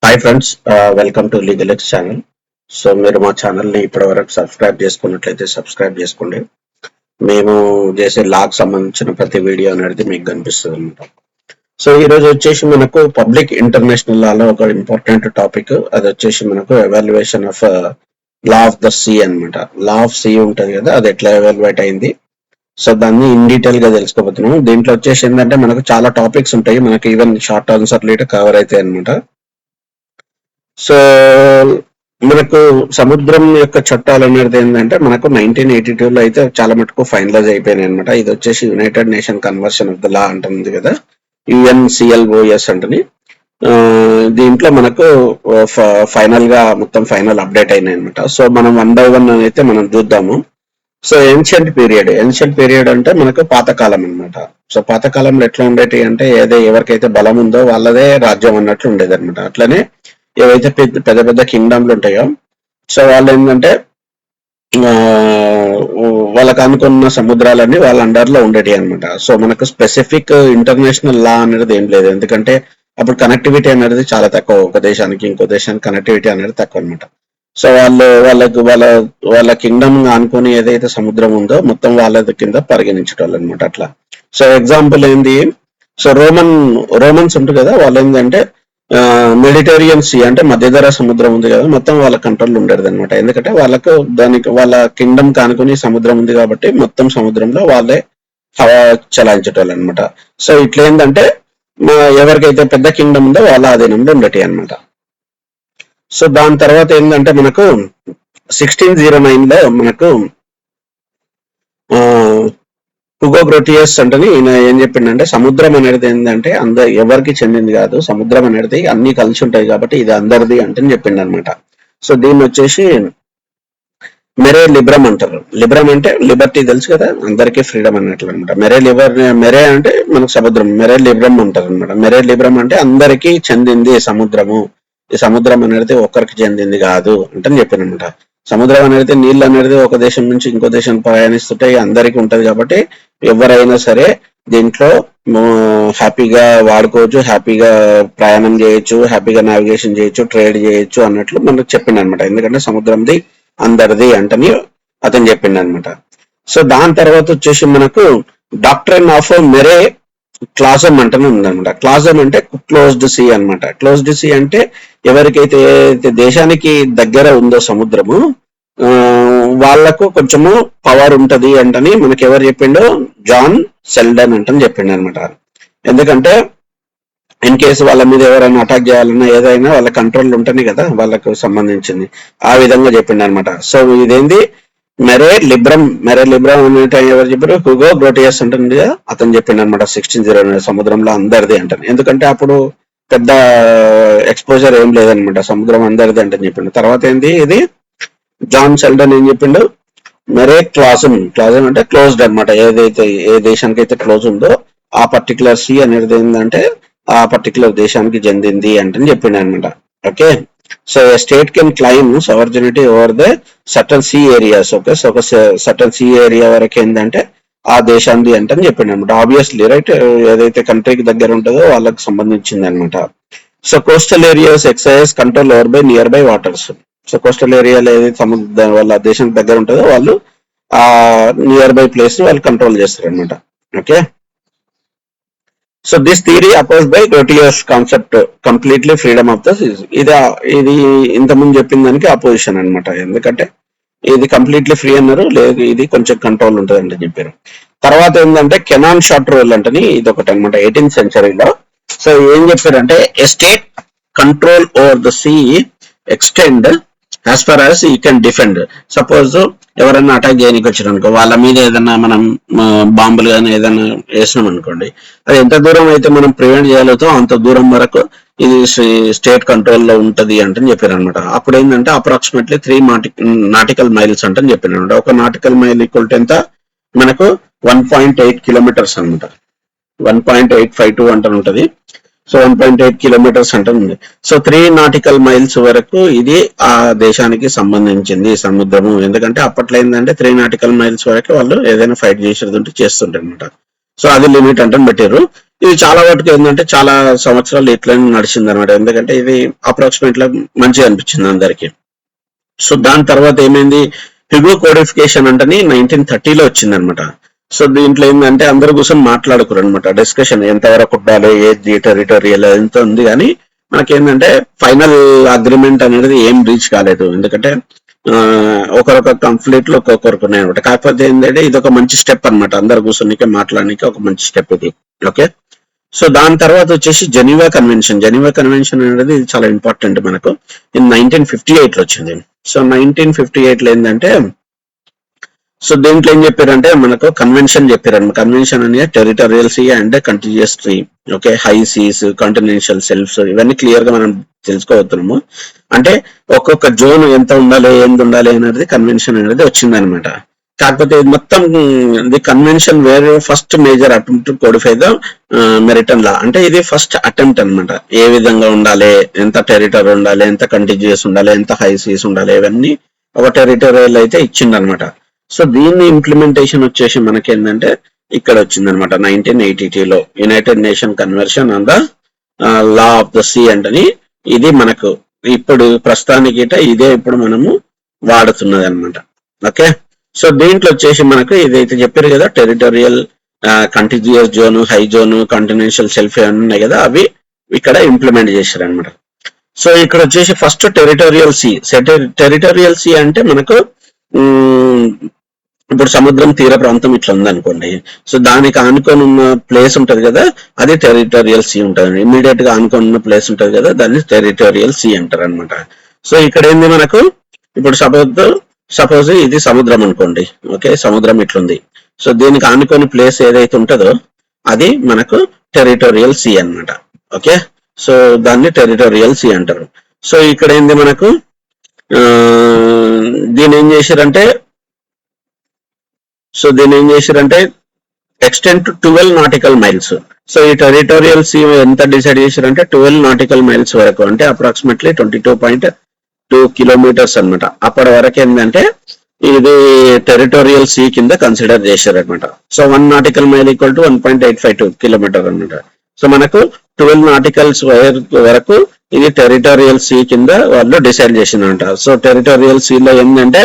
Hi friends, welcome to legal X channel. So మీరు మా ఛానల్ని ఇప్పటివరకు సబ్స్క్రైబ్ చేసుకున్నట్లయితే సబ్స్క్రైబ్ చేసుకోండి. మేము చేసే లాకు సంబంధించిన ప్రతి వీడియో అనేది మీకు కనిపిస్తుంది అనమాట. సో ఈరోజు వచ్చేసి మనకు పబ్లిక్ ఇంటర్నేషనల్ లాలో ఒక ఇంపార్టెంట్ టాపిక్, అది వచ్చేసి మనకు evaluation of law of the sea అనమాట. లా ఆఫ్ సీ ఉంటుంది కదా, అది ఎట్లా ఎవాల్యుయేట్ అయింది. సో దాన్ని ఇన్ డీటెయిల్ గా తెలుసుకోబోతున్నాం. దీంట్లో వచ్చేసి ఏంటంటే మనకు చాలా టాపిక్స్ ఉంటాయి, మనకి even short answer litre cover అవుతాయి అనమాట. సో మనకు సముద్రం యొక్క చట్టాలు అనేది ఏంటంటే మనకు 1982లో అయితే చాలా మటుకు ఫైనలైజ్ అయిపోయినాయి అనమాట. ఇది వచ్చేసి United nation conversion of the law అంటుంది కదా, UNCLOS అంటని. దీంట్లో మనకు ఫైనల్ గా మొత్తం ఫైనల్ అప్డేట్ అయినాయి అనమాట. సో మనం 1 by 1 అయితే మనం చూద్దాము. సో ఏన్షియంట్ పీరియడ్ అంటే మనకు పాతకాలం అనమాట. సో పాతకాలంలో ఎట్లా ఉండేటి అంటే ఎవరికైతే బలం ఉందో వాళ్ళదే రాజ్యం అన్నట్లు ఉండేది అనమాట. అట్లనే ఏవైతే పెద్ద పెద్ద కింగ్డమ్లు ఉంటాయో సో వాళ్ళు ఏంటంటే వాళ్ళకు అనుకున్న సముద్రాలన్నీ వాళ్ళ అండర్ లో ఉండేవి అనమాట. సో మనకు స్పెసిఫిక్ ఇంటర్నేషనల్ లా అనేది ఏం లేదు, ఎందుకంటే అప్పుడు కనెక్టివిటీ అనేది చాలా తక్కువ. ఒక దేశానికి ఇంకో దేశానికి కనెక్టివిటీ అనేది తక్కువ అనమాట. సో వాళ్ళ కింగ్డమ్ అనుకుని ఏదైతే సముద్రం ఉందో మొత్తం వాళ్ళ కింద పరిగణించేటోళ్ళు అనమాట. అట్లా సో ఎగ్జాంపుల్ ఏంది, సో రోమన్స్ ఉంటారు కదా, వాళ్ళు ఏంటంటే మెడిటేరియన్ సీ అంటే మధ్యధరా సముద్రం ఉంది కదా, మొత్తం వాళ్ళ కంట్రోల్ ఉండేది అనమాట. ఎందుకంటే వాళ్ళ కింగ్డమ్ కానుకొని సముద్రం ఉంది కాబట్టి మొత్తం సముద్రంలో వాళ్ళే హవా చలాయించేటోళ్ళు అనమాట. సో ఇట్లా ఏంటంటే ఎవరికైతే పెద్ద కింగ్డమ్ ఉందో వాళ్ళ ఆధీనంలో ఉండేటి అనమాట. సో దాని తర్వాత ఏంటంటే మనకు 1609లో మనకు హుగో గ్రోటియస్ అంటని ఈయన ఏం చెప్పిండంటే సముద్రం అనేది ఏంటంటే ఎవరికి చెందింది కాదు, సముద్రం అనేది అన్ని కలిసి ఉంటాయి కాబట్టి ఇది అందరిది అంటే చెప్పిండు అనమాట. సో దీన్ని వచ్చేసి మెరే లిబ్రమ్ అంటారు. లిబ్రమ్ అంటే లిబర్టీ తెలుసు కదా, అందరికీ ఫ్రీడమ్ అన్నట్లు అనమాట. మెరే అంటే మనకు సముద్రం, మెరే లిబ్రమ్ అంటారు అనమాట. మెరే లిబ్రమ్ అంటే అందరికీ చెందింది సముద్రము, ఈ సముద్రం అనేది ఒక్కరికి చెందింది కాదు అంటే చెప్పినమాట. సముద్రం అనేది నీళ్ళు అనేది ఒక దేశం నుంచి ఇంకో దేశం ప్రయాణిస్తుంటే అందరికీ ఉంటది కాబట్టి ఎవరైనా సరే దీంట్లో హ్యాపీగా వాడుకోవచ్చు, హ్యాపీగా ప్రయాణం చేయొచ్చు, హ్యాపీగా నావిగేషన్ చేయొచ్చు, ట్రేడ్ చేయొచ్చు అన్నట్లు మనకు చెప్పిండు అనమాట. ఎందుకంటే సముద్రంది అందరిది అంటని అతను చెప్పిండు అనమాట. సో దాని తర్వాత వచ్చేసి మనకు డాక్ట్రిన్ ఆఫ్ మెరే క్లాజమ్ అంటనే ఉందన్నమాట. క్లాజమ్ అంటే క్లోజ్డ్ సీ అనమాట. క్లోజ్డ్ సీ అంటే ఎవరికైతే దేశానికి దగ్గర ఉందో సముద్రము వాళ్లకు కొంచెము పవర్ ఉంటది అంటని మనకి ఎవరు చెప్పిండో జాన్ సెల్డన్ అంటని చెప్పిండు అనమాట. ఎందుకంటే ఇన్ కేసు వాళ్ళ మీద ఎవరైనా అటాక్ చేయాలన్నా ఏదైనా వాళ్ళ కంట్రోల్ ఉంటేనే కదా వాళ్ళకు సంబంధించింది, ఆ విధంగా చెప్పిండు అనమాట. సో ఇదేంది మెరే లిబ్రమ్ అంటే ఎవరు చెప్పారు, హుగో గ్రోటియస్ ఉంటుంది కదా, అతను చెప్పిండు అనమాట 1609 సముద్రంలో అందరిది అంటాను. ఎందుకంటే అప్పుడు పెద్ద ఎక్స్పోజర్ ఏం లేదనమాట, సముద్రం అందరిది అంటే చెప్పిండు. తర్వాత ఏంది ఇది జాన్ సెల్డన్ ఏం చెప్పిండు, మెరే క్లాజమ్ అంటే క్లోజ్డ్ అనమాట. ఏదైతే ఏ దేశానికి అయితే క్లోజ్ ఉందో ఆ పర్టికులర్ సీ అనేది ఏంటంటే ఆ పర్టికులర్ దేశానికి చెందింది అంటే చెప్పిండు అనమాట. Okay, so a state can claim sovereignty over the certain sea areas. Okay, so ఒక సర్టన్ సీ ఏరియా వరకు ఏంటంటే ఆ దేశాన్ని అంటే చెప్పిండు అనమాట. ఆబ్వియస్లీ రైట్, ఏదైతే కంట్రీకి దగ్గర ఉంటుందో వాళ్ళకి సంబంధించింది అనమాట. So coastal areas excise control over by nearby waters. So coastal ఏరియాలో ఏదైతే సముద్రం వాళ్ళ దేశానికి దగ్గర ఉంటుందో వాళ్ళు ఆ నియర్ బై ప్లేస్ వాళ్ళు కంట్రోల్ చేస్తారు అనమాట. Okay, so this theory opposed by Grotius concept completely freedom of the seas. ఇది ఇంతకుముందు చెప్పిన దానికి అపోజిషన్ అనమాట. ఎందుకంటే ఇది కంప్లీట్లీ ఫ్రీ అన్నారు, లేదు ఇది కొంచెం కంట్రోల్ ఉంటుంది అంటే చెప్పారు. తర్వాత ఏంటంటే కెనాన్ షార్ట్ రూల్ అంటని ఇది ఒకటి అనమాట 18th centuryలో. సో ఏం చెప్పారంటే a state control over the sea extend as far as you can defend. Suppose ఎవరైనా అటాక్ చేయడానికి వచ్చారు అనుకో, వాళ్ళ మీద ఏదైనా మనం బాంబులు కానీ ఏదైనా వేసినాం అనుకోండి, అది ఎంత దూరం అయితే మనం ప్రివెంట్ చేయగలుగుతాం అంత దూరం వరకు ఇది స్టేట్ కంట్రోల్లో ఉంటది అంటే చెప్పారు అనమాట. అప్పుడు ఏంటంటే అప్రాక్సిమేట్లీ 3 నాటికల్ మైల్స్ అంటే చెప్పారు అనమాట. ఒక నాటికల్ మైల్ ఈక్వల్ టు ఎంత మనకు 1.8 kilometers అనమాట. 1.852 అంటే ఉంటది. సో 1.8 kilometers అంటే ఉంది. సో 3 nautical miles వరకు ఇది ఆ దేశానికి సంబంధించింది సముద్రము. ఎందుకంటే అప్పట్లో ఏంటంటే 3 nautical miles వరకు వాళ్ళు ఏదైనా ఫైట్ చేసేది ఉంటే చేస్తుంటారు అనమాట. సో అది లిమిట్ అంటే పెట్టారు. ఇది చాలా వాటికి ఏంటంటే చాలా సంవత్సరాలు ఇట్లనే నడిచింది అనమాట. ఎందుకంటే ఇది అప్రాక్సిమేట్ గా మంచిగా అనిపించింది అందరికి. సో దాని తర్వాత ఏమైంది, హ్యూగో కోడిఫికేషన్ అంటే 1930లో వచ్చింది అనమాట. సో దీంట్లో ఏంటంటే అందరు కూర్చొని మాట్లాడుకోరు అనమాట, డిస్కషన్ ఎంతవరకు ఉండాలి, ఏది టెరిటోరియల్ ఎంత ఉంది, కానీ మనకేంటంటే ఫైనల్ అగ్రిమెంట్ అనేది ఏం రీచ్ కాలేదు. ఎందుకంటే ఒకరొక కంప్లీట్ లో ఒక్కొక్కరికి ఉన్నాయి అనమాట. కాకపోతే ఏంటంటే ఇది ఒక మంచి స్టెప్ అనమాట, అందరు కూర్చొని మాట్లాడడానికి ఒక మంచి స్టెప్ ఇది. ఓకే, సో దాని తర్వాత వచ్చేసి జెనీవా కన్వెన్షన్. జెనీవా కన్వెన్షన్ అనేది ఇది చాలా ఇంపార్టెంట్ మనకు. ఇది 1958 లో వచ్చింది. సో 1958 లో ఏంటంటే, సో దీంట్లో ఏం చెప్పారంటే మనకు కన్వెన్షన్ చెప్పారు. కన్వెన్షన్ అనేది territorial sea and continuous tree, okay, high seas, continental shelves, ఇవన్నీ క్లియర్ గా మనం తెలుసుకోవచ్చున్నాము. అంటే ఒక్కొక్క జోన్ ఎంత ఉండాలి, ఏంది ఉండాలి అనేది కన్వెన్షన్ అనేది వచ్చిందనమాట. కాకపోతే ఇది మొత్తం ది కన్వెన్షన్ వేరే first major attempt to codify the maritime law. అంటే ఇది ఫస్ట్ అటెంప్ట్ అనమాట, ఏ విధంగా ఉండాలి, ఎంత టెరిటరీ ఉండాలి, ఎంత కంటిన్యూస్ ఉండాలి, ఎంత హై సీస్ ఉండాలి, ఇవన్నీ ఒక టెరిటోరియల్ అయితే ఇచ్చిందనమాట. సో దీన్ని ఇంప్లిమెంటేషన్ వచ్చేసి మనకి ఏంటంటే ఇక్కడ వచ్చిందనమాట 1982లో united nation convention on the law of the sea అంటని. ఇది మనకు ఇప్పుడు ప్రస్తుతానికి ఇదే ఇప్పుడు మనము వాడుతున్నది అనమాట. ఓకే, సో దీంట్లో వచ్చేసి మనకు ఇదైతే చెప్పారు కదా, territorial, continuous zone, high zone, continental shelf ఉన్నాయి కదా, అవి ఇక్కడ ఇంప్లిమెంట్ చేశారు అనమాట. సో ఇక్కడ వచ్చేసి first territorial sea. Territorial sea అంటే మనకు ఇప్పుడు సముద్రం తీర ప్రాంతం ఇట్లా ఉందనుకోండి, సో దానికి ఆనుకొని ఉన్న ప్లేస్ ఉంటది కదా, అది టెరిటోరియల్ సీ ఉంటుంది. ఇమీడియట్ గా ఆనుకొని ఉన్న ప్లేస్ ఉంటది కదా, దాన్ని టెరిటోరియల్ సీ అంటారు అనమాట. సో ఇక్కడ ఏంది మనకు, ఇప్పుడు సపోజ్ ఇది సముద్రం అనుకోండి, ఓకే, సముద్రం ఇట్లుంది. సో దీనికి ఆనుకొని ప్లేస్ ఏదైతే ఉంటుందో అది మనకు టెరిటోరియల్ సీ అన్నమాట. ఓకే, సో దాన్ని టెరిటోరియల్ సీ అంటారు. సో ఇక్కడ ఏంది మనకు దీన్ని ఏం చేశారంటే extend to 12 nautical miles. So ఈ టెరిటోరియల్ సీ ఎంత డిసైడ్ చేశారంటే 12 నాటికల్ మైల్స్ వరకు, అంటే అప్రాక్సిమేట్లీ 22.2 కిలోమీటర్స్ అనమాట. అప్పటి వరకు ఏంటంటే ఇది టెరిటోరియల్ సీ కింద కన్సిడర్ చేశారనమాట. So 1 nautical mile equal to 1.852 kilometre అనమాట. సో మనకు 12 నాటికల్స్ వరకు ఇది టెరిటోరియల్ సీ కింద వాళ్ళు డిసైడ్ చేసిందంట. సో టెరిటోరియల్ సీలో ఏంటంటే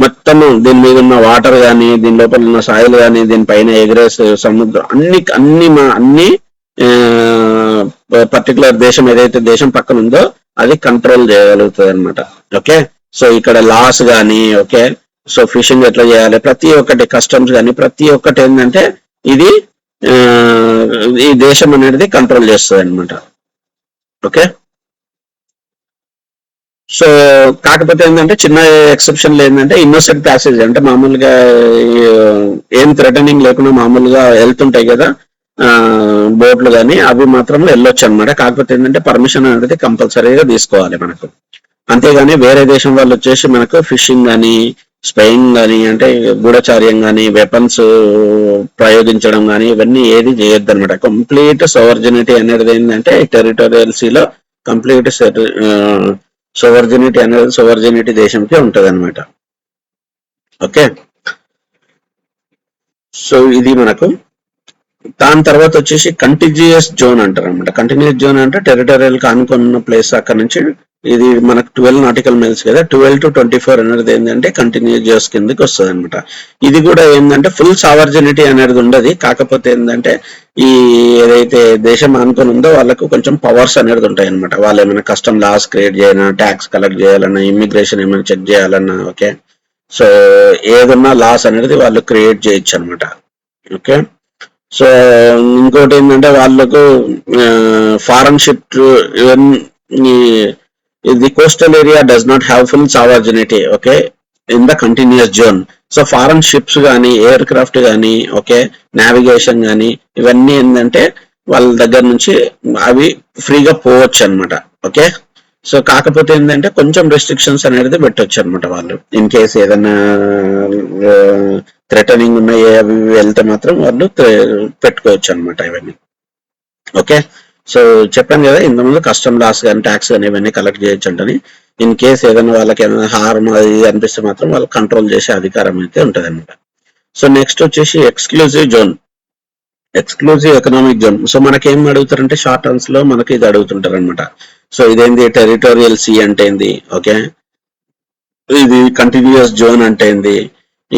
మొత్తము దీని మీద ఉన్న వాటర్ కానీ, దీని లోపల ఉన్న సాయిల్ కానీ, దీనిపైన ఎగిరే సముద్రం, అన్ని పర్టికులర్ దేశం ఏదైతే దేశం పక్కన ఉందో అది కంట్రోల్ చేయగలుగుతుంది అనమాట. ఓకే, సో ఇక్కడ లాస్ కానీ, ఓకే, సో ఫిషింగ్ ఎట్లా చేయాలి, ప్రతి ఒక్కటి కస్టమ్స్ కానీ ప్రతి ఒక్కటి ఏంటంటే ఇది ఈ దేశం అనేది కంట్రోల్ చేస్తుంది అనమాట. ఓకే, సో కాకపోతే ఏంటంటే చిన్న ఎక్సెప్షన్లు ఏంటంటే ఇన్నోసెంట్ ప్యాసేజ్, అంటే మామూలుగా ఏం థ్రెటనింగ్ లేకుండా మామూలుగా వెళ్తుంటాయి కదా బోట్లు కానీ, అవి మాత్రం వెళ్ళొచ్చు అనమాట. కాకపోతే ఏంటంటే పర్మిషన్ అనేది కంపల్సరీగా తీసుకోవాలి మనకు. అంతేగాని వేరే దేశం వాళ్ళు వచ్చేసి మనకు ఫిషింగ్ కానీ, స్పెయింగ్ కానీ, అంటే గూఢచార్యం కానీ, వెపన్స్ ప్రయోగించడం కానీ ఇవన్నీ ఏది చేయొద్దు అనమాట. కంప్లీట్ సోవర్జినిటీ అనేది ఏంటంటే టెరిటోరియల్ సీలో కంప్లీట్ సోవర్జినిటీ అనేది సోవర్జినిటీ దేశంకి ఉంటది అనమాట. ఓకే, సో ఇది మనకు. దాని తర్వాత వచ్చేసి కంటిన్యూస్ జోన్ అంటారు అనమాట. కంటిన్యూస్ జోన్ అంటే టెరిటోరియల్ ఆనుకున్న ప్లేస్ అక్కడ నుంచి ఇది మనకు 12 నాటికల్ మైల్స్ కదా, 12 to 24 అనేది ఏంటంటే కంటిన్యూస్ జోన్స్ కిందకి వస్తుంది అనమాట. ఇది కూడా ఏంటంటే ఫుల్ సావర్జినిటీ అనేది ఉండదు. కాకపోతే ఏంటంటే ఈ ఏదైతే దేశం ఆనుకొని ఉందో వాళ్ళకు కొంచెం పవర్స్ అనేది ఉంటాయి అనమాట. వాళ్ళు ఏమైనా కస్టమ్ లాస్ క్రియేట్ చేయాలన్నా, ట్యాక్స్ కలెక్ట్ చేయాలన్నా, ఇమ్మిగ్రేషన్ ఏమైనా చెక్ చేయాలన్నా, ఓకే, సో ఏదన్నా లాస్ అనేది వాళ్ళు క్రియేట్ చేయొచ్చు అనమాట. ఓకే, సో ఇంకోటి ఏంటంటే వాళ్ళకు foreign ship the coastal area does not have full sovereignty, okay, in the continuous zone. So foreign ships కానీ, ఎయిర్ క్రాఫ్ట్ కానీ, ఓకే, నావిగేషన్ కానీ ఇవన్నీ ఏంటంటే వాళ్ళ దగ్గర నుంచి అవి ఫ్రీగా పోవచ్చు అనమాట. ఓకే, సో కాకపోతే ఏంటంటే కొంచెం రెస్ట్రిక్షన్స్ అనేది పెట్టవచ్చు అనమాట. వాళ్ళు ఇన్ కేసు ఏదైనా థ్రెటనింగ్ ఉన్నాయి అవి వెళ్తే మాత్రం వాళ్ళు పెట్టుకోవచ్చు అనమాట ఇవన్నీ. ఓకే, సో చెప్పాను కదా ఇంతకుముందు కస్టమ్ లాస్ కానీ, ట్యాక్స్ కానీ ఇవన్నీ కలెక్ట్ చేయొచ్చు అంటని. ఇన్ కేస్ ఏదైనా వాళ్ళకి ఏదైనా హార్మ్ అది అనిపిస్తే మాత్రం వాళ్ళు కంట్రోల్ చేసే అధికారం అయితే ఉంటుంది అనమాట. సో నెక్స్ట్ వచ్చేసి exclusive zone. Exclusive economic zone. So మనకేం అడుగుతారంటే షార్ట్ టర్మ్స్ లో మనకి ఇది అడుగుతుంటారు అనమాట. సో ఇదేంది, టెరిటోరియల్ సీ అంటే ఏంది, ఓకే, ఇది కంటిన్యూస్ జోన్ అంటే ఏంది,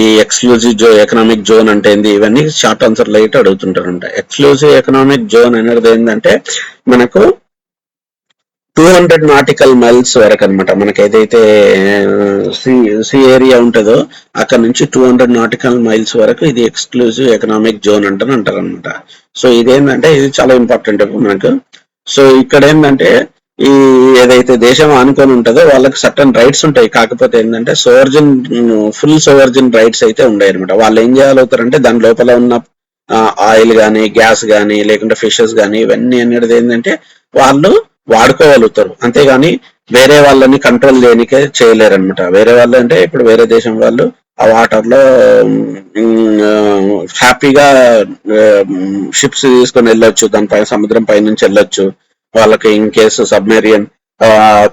ఈ ఎక్స్క్లూజివ్ ఎకనామిక్ జోన్ అంటే ఏంది, ఇవన్నీ షార్ట్ ఆన్సర్ లో అయితే అడుగుతుంటారంట. ఎక్స్క్లూజివ్ ఎకనామిక్ జోన్ అనేది ఏంటంటే మనకు 200 నాటికల్ మైల్స్ వరకు అనమాట. మనకి ఏదైతే సి ఏరియా ఉంటుందో అక్కడ నుంచి 200 నాటికల్ మైల్స్ వరకు ఇది ఎక్స్క్లూజివ్ ఎకనామిక్ జోన్ అంటారు అనమాట. సో ఇదేంటంటే ఇది చాలా ఇంపార్టెంట్ మనకు. సో ఇక్కడ ఏంటంటే ఈ ఏదైతే దేశం ఆనుకొని ఉంటుందో వాళ్ళకి సర్టన్ రైట్స్ ఉంటాయి. కాకపోతే ఏంటంటే సోవర్జిన్, ఫుల్ సోవర్జిన్ రైట్స్ అయితే ఉన్నాయి అనమాట. వాళ్ళు ఏం చేయాలవుతారంటే దాని లోపల ఉన్న ఆయిల్ కానీ, గ్యాస్ కానీ, లేకుంటే ఫిషెస్ కానీ, ఇవన్నీ అనేది ఏంటంటే వాళ్ళు వాడుకోగలుగుతారు. అంతేగాని వేరే వాళ్ళని కంట్రోల్ చేయనికే చేయలేరు అనమాట. వేరే వాళ్ళు అంటే ఇప్పుడు వేరే దేశం వాళ్ళు ఆ వాటర్ లో హ్యాపీగా షిప్స్ తీసుకొని వెళ్ళొచ్చు, దానిపై సముద్రం పై నుంచి వెళ్ళొచ్చు. వాళ్ళకి ఇన్ కేసు సబ్మెరియన్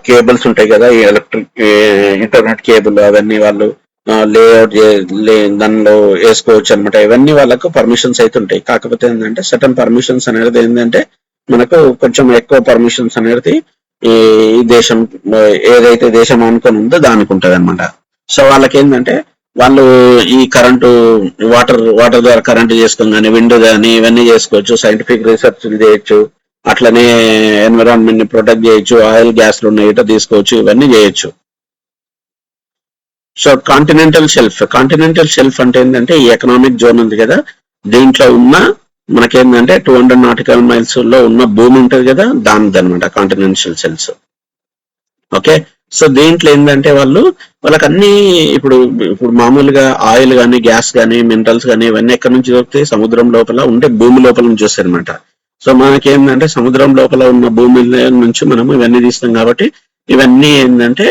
కేబుల్స్ ఉంటాయి కదా, ఈ ఎలక్ట్రిక్ ఇంటర్నెట్ కేబుల్, అవన్నీ వాళ్ళు లేఅవుట్ దానిలో వేసుకోవచ్చు అనమాట. ఇవన్నీ వాళ్ళకు పర్మిషన్స్ అయితే ఉంటాయి. కాకపోతే ఏంటంటే సటన్ పర్మిషన్స్ అనేది ఏంటంటే మనకు కొంచెం ఎక్కువ పర్మిషన్స్ అనేది ఈ దేశం ఏదైతే దేశం అనుకుని ఉందో దానికి ఉంటది అనమాట. సో వాళ్ళకి ఏంటంటే వాళ్ళు ఈ కరెంటు వాటర్ ద్వారా కరెంటు చేసుకుని కానీ, విండ్ కానీ, ఇవన్నీ చేసుకోవచ్చు. సైంటిఫిక్ రీసెర్చ్ చేయొచ్చు. అట్లనే ఎన్విరాన్మెంట్ ని ప్రొటెక్ట్ చేయొచ్చు. ఆయిల్ గ్యాస్లు ఉన్నాయి తీసుకోవచ్చు, ఇవన్నీ చేయొచ్చు. సో కాంటినెంటల్ షెల్ఫ్ అంటే ఏంటంటే ఈ ఎకనామిక్ జోన్ ఉంది కదా, దీంట్లో ఉన్న మనకేంటంటే 200 నాటికల్ మైల్స్ లో ఉన్న భూమి ఉంటది కదా, దానిది అనమాట కాంటినెంటల్ షెల్ఫ్స్. ఓకే. సో దీంట్లో ఏంటంటే వాళ్ళకి అన్ని ఇప్పుడు మామూలుగా ఆయిల్ కానీ, గ్యాస్ కానీ, మినరల్స్ కానీ, ఇవన్నీ ఎక్కడి నుంచి దొరుకుతాయి, సముద్రం లోపల ఉంటే భూమి లోపల నుంచి వస్తాయి అనమాట. సో మనకేంటంటే సముద్రం లోపల ఉన్న భూమి నుంచి మనం ఇవన్నీ తీస్తాం కాబట్టి ఇవన్నీ ఏంటంటే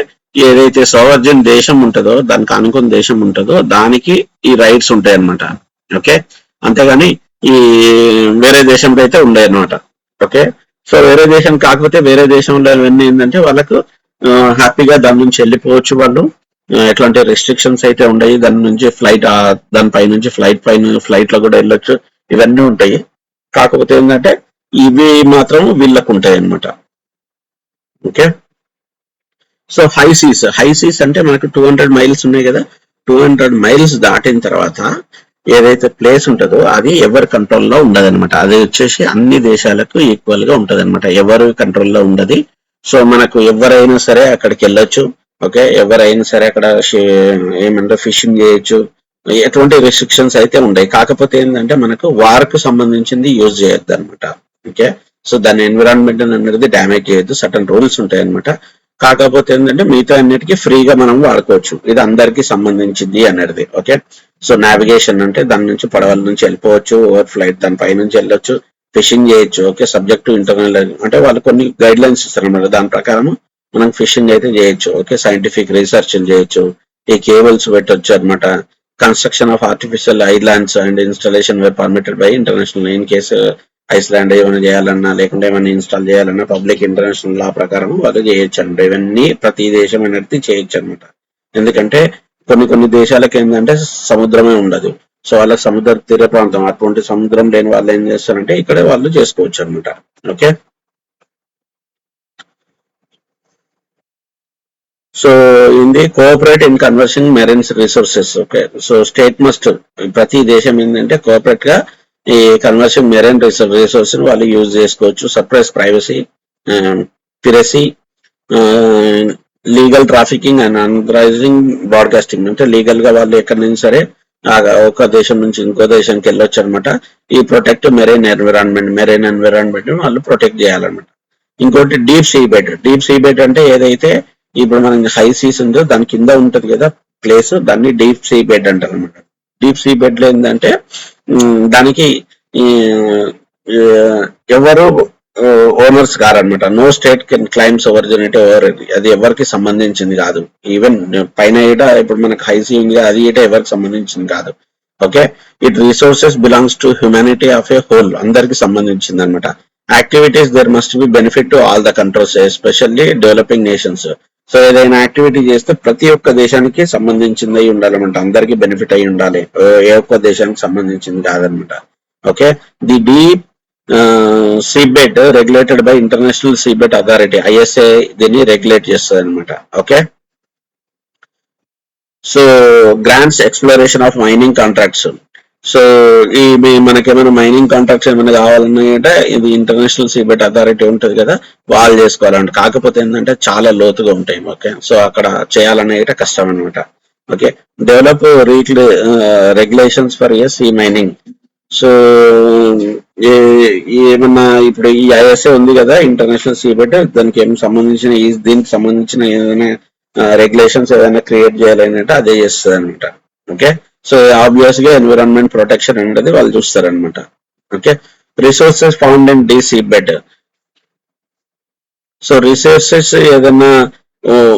ఏదైతే సోవర్జిన్ దేశం ఉంటుందో, దానికి అనుకున్న దేశం ఉంటుందో దానికి ఈ రైట్స్ ఉంటాయి అనమాట. ఓకే. అంతేగాని ఈ వేరే దేశంలో అయితే ఉండే అనమాట. ఓకే. సో వేరే దేశం కాకపోతే వేరే దేశంలో ఇవన్నీ ఏంటంటే వాళ్ళకు హ్యాపీగా దాని నుంచి వెళ్ళిపోవచ్చు. వాళ్ళు ఎట్లాంటి రెస్ట్రిక్షన్స్ అయితే ఉన్నాయి. దాని నుంచి దానిపై నుంచి ఫ్లైట్ లో కూడా వెళ్ళొచ్చు. ఇవన్నీ ఉంటాయి. కాకపోతే ఏంటంటే ఇవి మాత్రం వీళ్ళకు ఉంటాయి అనమాట. ఓకే. సో హై సీస్ అంటే మనకు 200 మైల్స్ ఉన్నాయి కదా, 200 మైల్స్ దాటిన తర్వాత ఏదైతే ప్లేస్ ఉంటుందో అది ఎవరి కంట్రోల్లో ఉండదు అనమాట. అది వచ్చేసి అన్ని దేశాలకు ఈక్వల్ గా ఉంటది అనమాట. ఎవరు కంట్రోల్లో ఉండదు. సో మనకు ఎవరైనా సరే అక్కడికి వెళ్ళొచ్చు. ఓకే. ఎవరైనా సరే అక్కడ ఏమంటారు ఫిషింగ్ చేయొచ్చు. ఎటువంటి రెస్ట్రిక్షన్స్ అయితే ఉంటాయి. కాకపోతే ఏంటంటే మనకు వార్కు సంబంధించింది యూజ్ చేయొద్దు అనమాట. ఓకే. సో దాని ఎన్విరాన్మెంట్ అనేది డ్యామేజ్ చేయొద్దు. సర్టన్ రూల్స్ ఉంటాయి అనమాట. కాకపోతే ఏంటంటే మిగతా అన్నిటికీ ఫ్రీగా మనం వాడుకోవచ్చు. ఇది అందరికి సంబంధించింది అనేది. ఓకే. సో నావిగేషన్ అంటే దాని నుంచి పడవల నుంచి వెళ్ళిపోవచ్చు, ఓవర్ ఫ్లైట్ దాని పై నుంచి వెళ్ళొచ్చు, ఫిషింగ్ చేయొచ్చు. ఓకే. సబ్జెక్ట్ టు ఇంటర్నల్ అంటే వాళ్ళు కొన్ని గైడ్ లైన్స్ ఇస్తారు అనమాట. దాని ప్రకారం మనం ఫిషింగ్ అయితే చేయొచ్చు. ఓకే. సైంటిఫిక్ రీసెర్చ్ చేయొచ్చు. ఈ కేబుల్స్ పెట్టొచ్చు అనమాట. Construction of artificial islands and installation where permitted by international. In case island ఏమైనా చేయాలన్నా, లేకుంటే ఏమైనా ఇన్స్టాల్ చేయాలన్నా పబ్లిక్ ఇంటర్నేషనల్ లా ప్రకారం వాళ్ళు చేయొచ్చు అనమాట. ఇవన్నీ ప్రతి దేశం అనేది చేయొచ్చు అనమాట. ఎందుకంటే కొన్ని దేశాలకు ఏంటంటే సముద్రమే ఉండదు. సో వాళ్ళకి సముద్ర తీర ప్రాంతం, అటువంటి సముద్రం లేని వాళ్ళు ఏం చేస్తారంటే ఇక్కడే వాళ్ళు చేసుకోవచ్చు అనమాట. ఓకే. సో ఇది cooperate in conversion marine resources. Okay. So state must, ప్రతి దేశం ఏంటంటే కోఆపరేట్ గా ఈ కన్వర్షన్ మెరైన్ రిసోర్స్ వాళ్ళు యూజ్ చేసుకోవచ్చు. Surprise privacy, piracy, legal trafficking and unrising broadcasting. అంటే లీగల్ గా వాళ్ళు ఎక్కడి నుంచి సరే ఒక దేశం నుంచి ఇంకో దేశానికి వెళ్ళొచ్చు అనమాట. ఈ ప్రొటెక్ట్ మెరైన్ ఎన్విరాన్మెంట్ వాళ్ళు ప్రొటెక్ట్ చేయాలన్నమాట. ఇంకోటి డీప్ సీ బెడ్ అంటే ఏదైతే ఇప్పుడు మనం హై సీస్ ఉందో దాని కింద ఉంటది కదా ప్లేస్, దాన్ని డీప్ సీ బెడ్ అంటారు అనమాట. డీప్ సీ బెడ్ లో ఏంటంటే దానికి ఎవరు ఓనర్స్ కారనమాట. No state can claims originate over. అది ఎవరికి సంబంధించింది కాదు. ఈవెన్ పైన ఇట ఇప్పుడు మనకు హై సీ ఉంది, అది ఇట ఎవరికి సంబంధించింది కాదు. Okay. It resources belongs to humanity of a whole. అందరికి సంబంధించింది అనమాట. Activities there must be benefit to all the controls, especially developing nations. So ఏదైనా యాక్టివిటీ చేస్తే ప్రతి ఒక్క దేశానికి సంబంధించింది అయి ఉండాలన్నమాట. అందరికి బెనిఫిట్ అయి ఉండాలి. ఏ ఒక్క దేశానికి సంబంధించింది కాదనమాట. Okay. The deep seabed regulated by international seabed authority, ISA దీన్ని రెగ్యులేట్ చేస్తుంది అనమాట. Okay. So grants exploration of mining contracts. So ఈ మనకేమైనా మైనింగ్ కాంట్రాక్ట్స్ ఏమైనా కావాలన్నాయంటే ఇది ఇంటర్నేషనల్ సీబెట్ అథారిటీ ఉంటుంది కదా, వాళ్ళు చేసుకోవాలంట. కాకపోతే ఏంటంటే చాలా లోతుగా ఉంటాయి. ఓకే. సో అక్కడ చేయాలనేది కష్టం అనమాట. Okay. Develop regulations for sea mining. So ఏమన్నా ఇప్పుడు ఈ ఐఎస్ఏ ఉంది కదా, ఇంటర్నేషనల్ సీబెట్, దానికి ఏం సంబంధించిన దీనికి సంబంధించిన ఏదైనా రెగ్యులేషన్స్ ఏదైనా క్రియేట్ చేయాలంటే అదే చేస్తుంది అనమాట. ఓకే. సో ఆబ్వియస్ గా ఎన్విరాన్మెంట్ ప్రొటెక్షన్ అనేది వాళ్ళు చూస్తారనమాట. Okay. Resources found in the seabed. So resources ఏదైనా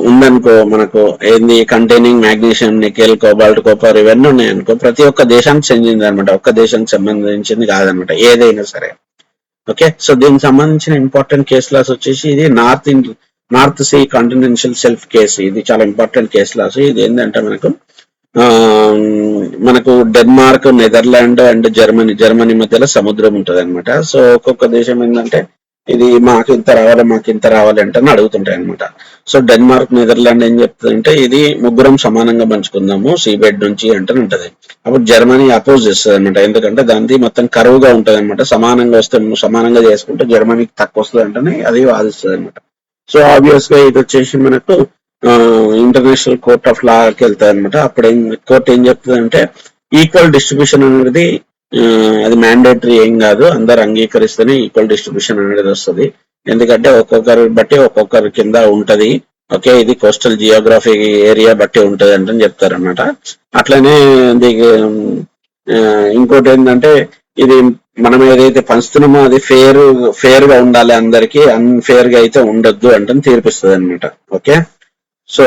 ఉందనుకో, మనకు ఏంది containing magnesium, nickel, cobalt, copper ఇవన్నీ ఉన్నాయనుకో, ప్రతి ఒక్క దేశానికి చెందింది అనమాట, ఒక్క దేశానికి సంబంధించింది కాదనమాట, ఏదైనా సరే. ఓకే. సో దీనికి సంబంధించిన ఇంపార్టెంట్ కేస్ లాస్ వచ్చేసి ఇది నార్త్ సీ కాంటినెన్షియల్ షెల్ఫ్ కేసు. ఇది చాలా ఇంపార్టెంట్ కేస్ లాస్. ఇది ఏంటంటే మనకు డెన్మార్క్, నెదర్లాండ్ అండ్ జర్మనీ మధ్యలో సముద్రం ఉంటది అనమాట. సో ఒక్కొక్క దేశం ఏంటంటే ఇది మాకు ఇంత రావాలి అంటే అడుగుతుంటాయి అనమాట. సో డెన్మార్క్, నెదర్లాండ్ ఏం చెప్తుందంటే ఇది ముగ్గురం సమానంగా పంచుకుందాము సీబెడ్ నుంచి అంటే ఉంటది. అప్పుడు జర్మనీ అపోజ్ చేస్తుంది అనమాట, ఎందుకంటే దానికి మొత్తం కరువుగా ఉంటది అనమాట. సమానంగా వస్తే సమానంగా చేసుకుంటే జర్మనీకి తక్కువ వస్తుంది అంటే అది వాదిస్తుంది అనమాట. సో ఆబ్వియస్ గా ఇది వచ్చేసి మనకు ఇంటర్నేషనల్ కోర్ట్ ఆఫ్ లాకి వెళ్తాయి అనమాట. అప్పుడు కోర్ట్ ఏం చెప్తుంది అంటే ఈక్వల్ డిస్ట్రిబ్యూషన్ అనేది అది మ్యాండేటరీ ఏం కాదు, అందరు అంగీకరిస్తేనే ఈక్వల్ డిస్ట్రిబ్యూషన్ అనేది వస్తుంది. ఎందుకంటే ఒక్కొక్కరి బట్టి ఒక్కొక్కరి కింద ఉంటది. ఓకే. ఇది కోస్టల్ జియోగ్రఫీ ఏరియా బట్టి ఉంటది అంటే చెప్తారు అనమాట. అట్లనే ఇంకోటి ఏంటంటే ఇది మనం ఏదైతే పంచుతున్నామో అది ఫేర్ గా ఉండాలి, అందరికి అన్ఫేర్ గా అయితే ఉండొద్దు అంటే తీర్పిస్తుంది అనమాట. ఓకే. సో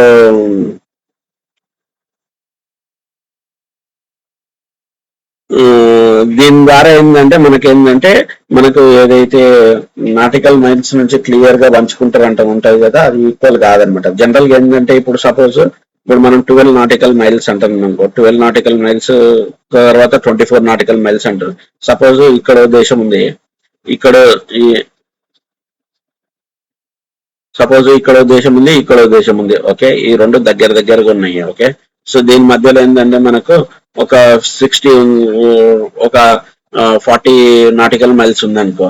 దీని ద్వారా ఏంటంటే మనకు ఏదైతే నాటికల్ మైల్స్ నుంచి క్లియర్ గా పంచుకుంటారంట ఉంటది కదా, అది ఈక్వల్ కాదనమాట. జనరల్ గా ఏంటంటే ఇప్పుడు సపోజ్ ఇప్పుడు మనం 12 నాటికల్ మైల్స్ అంటాం అనుకో, 12 నాటికల్ మైల్స్ తర్వాత 24 నాటికల్ మైల్స్ అంటారు. సపోజ్ ఇక్కడ దేశం ఉంది, ఇక్కడ ఇక్కడ దేశం ఉంది, ఇక్కడ దేశం ఉంది. ఓకే. ఈ రెండు దగ్గరగా ఉన్నాయి. ఓకే. సో దీని మధ్యలో ఏంటంటే మనకు ఒక 60 ఒక 40 నాటికల్ మైల్స్ ఉందనుకో.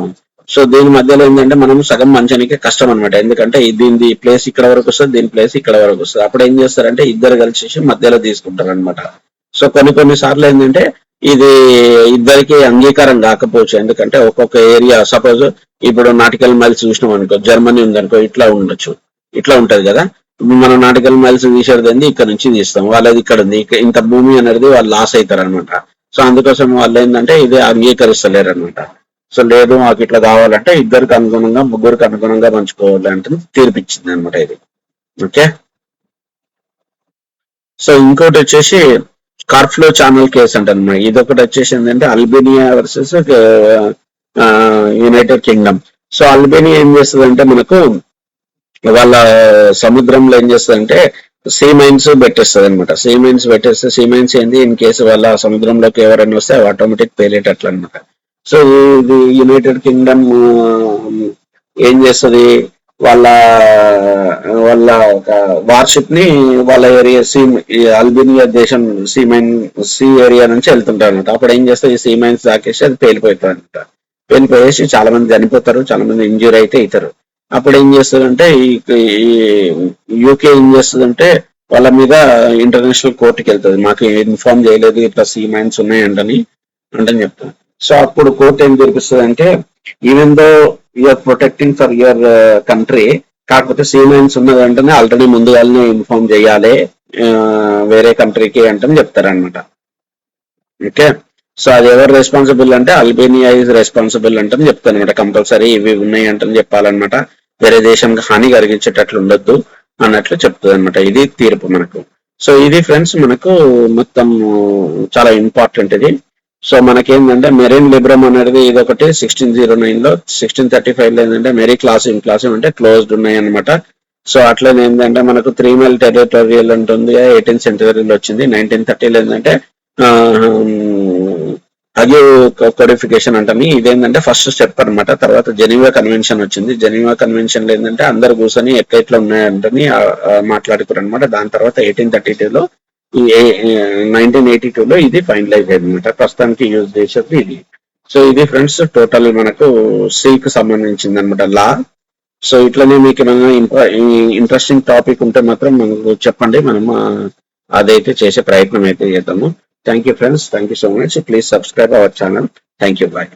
సో దీని మధ్యలో ఏంటంటే మనం సగం మంచానికి కష్టం అనమాట, ఎందుకంటే దీని ప్లేస్ ఇక్కడ వరకు వస్తుంది, దీని ప్లేస్ ఇక్కడ వరకు వస్తుంది. అప్పుడు ఏం చేస్తారంటే ఇద్దరు కలిసి మధ్యలో తీసుకుంటారు అనమాట. సో కొన్ని సార్లు ఏంటంటే ఇది ఇద్దరికి అంగీకారం కాకపోవచ్చు, ఎందుకంటే ఒక్కొక్క ఏరియా సపోజ్ ఇప్పుడు నాటికల్ మైల్స్ చూసినాం అనుకో, జర్మనీ ఉందనుకో, ఇట్లా ఉండొచ్చు, ఇట్లా ఉంటది కదా. మనం నాటికల్ మైల్స్ తీసేది ఇక్కడ నుంచి తీస్తాం, వాళ్ళది ఇక్కడ ఉంది, ఇంత భూమి అనేది వాళ్ళు లాస్ అవుతారు అనమాట. సో అందుకోసం వాళ్ళు ఏంటంటే ఇది అంగీకరిస్తలేరు అనమాట. సో లేదు మాకు ఇట్లా కావాలంటే ఇద్దరికి అనుగుణంగా ముగ్గురికి అనుగుణంగా పంచుకోవాలి అంటే తీర్పిచ్చింది అనమాట ఇది. ఓకే. సో ఇంకోటి వచ్చేసి కార్ఫ్లో ఛానల్ కేసు అంటారు. ఇది ఒకటి వచ్చేసి ఏంటంటే Albania versus United Kingdom. So Albania ఏం చేస్తుందంటే మనకు వాళ్ళ సముద్రంలో ఏం చేస్తుందంటే సీ మైన్స్ పెట్టేస్తుంది అనమాట. సీ మైన్స్ ఏంది, ఇన్ కేసు వాళ్ళ సముద్రంలోకి ఎవరైనా వస్తే అవి ఆటోమేటిక్ పేలేటట్లు అనమాట. సో ఇది యునైటెడ్ కింగ్డమ్ ఏం చేస్తుంది, వాళ్ళ వాళ్ళ ఒక వార్షిప్ ని వాళ్ళ ఏరియా అల్బేనియా దేశం సీ ఏరియా నుంచి వెళ్తుంటారు అనమాట. అప్పుడు ఏం చేస్తారు, ఈ సీ మైన్స్ తాకేసి అది పేలిపోతుంది అనమాట. పేలిపోయేసి చాలా మంది చనిపోతారు, చాలా మంది ఇంజూరీ అయితే అవుతారు. అప్పుడు ఏం చేస్తుందంటే ఈ యూకే ఏం చేస్తుందంటే వాళ్ళ మీద ఇంటర్నేషనల్ కోర్టుకి వెళ్తుంది, మాకు ఇన్ఫార్మ్ చేయలేదు ఇట్లా సీ మైన్స్ ఉన్నాయంటని చెప్తాను. సో అప్పుడు కోర్టు ఏం చూపిస్తుంది అంటే even though you're protecting for your country, కాకపోతే సీ మైన్స్ ఉన్నదంటేనే ఆల్రెడీ ముందుగానే ఇన్ఫార్మ్ చేయాలి వేరే కంట్రీకి అంటే చెప్తారనమాట. ఓకే. సో అది ఎవరు రెస్పాన్సిబుల్ అంటే అల్బేనియా ఈజ్ రెస్పాన్సిబుల్ అంటే చెప్తాను అనమాట. కంపల్సరీ ఇవి ఉన్నాయి అంటే చెప్పాలన్నమాట, వేరే దేశానికి హాని కలిగించేటట్లు ఉండొద్దు అన్నట్లు చెప్తుంది అనమాట. ఇది తీర్పు మనకు. సో ఇది ఫ్రెండ్స్ మనకు మొత్తం చాలా ఇంపార్టెంట్ ఇది. సో మనకేంటంటే మెరీన్ లిబ్రమ్ అనేది ఇది ఒకటి 1609 లో, 1635 లో ఏంటంటే మెరీ క్లాసిమ్ అంటే క్లోజ్డ్ ఉన్నాయి అనమాట. సో అట్లనే ఏంటంటే మనకు 3 మైల్ టెరిటోరియల్ ఉంటుంది, 18th సెంచరీలో వచ్చింది. 1930లో ఏంటంటే అగే కోడిఫికేషన్ అంటాం. ఇదేంటంటే ఫస్ట్ స్టెప్ అన్నమాట. తర్వాత జెనీవా కన్వెన్షన్ వచ్చింది. జెనీవా కన్వెన్షన్ ఏంటంటే అందరు కూర్చొని ఎట్లా ఉన్నాయంటని మాట్లాడుకున్నారు అనమాట. దాని తర్వాత 1832లో 1982లో ఇది ఫైనలైజ్ అయింది అనమాట. ప్రస్తుతానికి యూజ్ చేసేది ఇది. సో ఇది ఫ్రెండ్స్ టోటల్ మనకు సి కి సంబంధించింది అనమాట లా. సో ఇట్లనే మీకు ఏమైనా ఇంట్రెస్టింగ్ టాపిక్ ఉంటే మాత్రం మనకు చెప్పండి, మనం అదైతే చేసే ప్రయత్నం అయితే చేద్దాము. Thank you friends, thank you so much. Please subscribe our channel. Thank you, bye.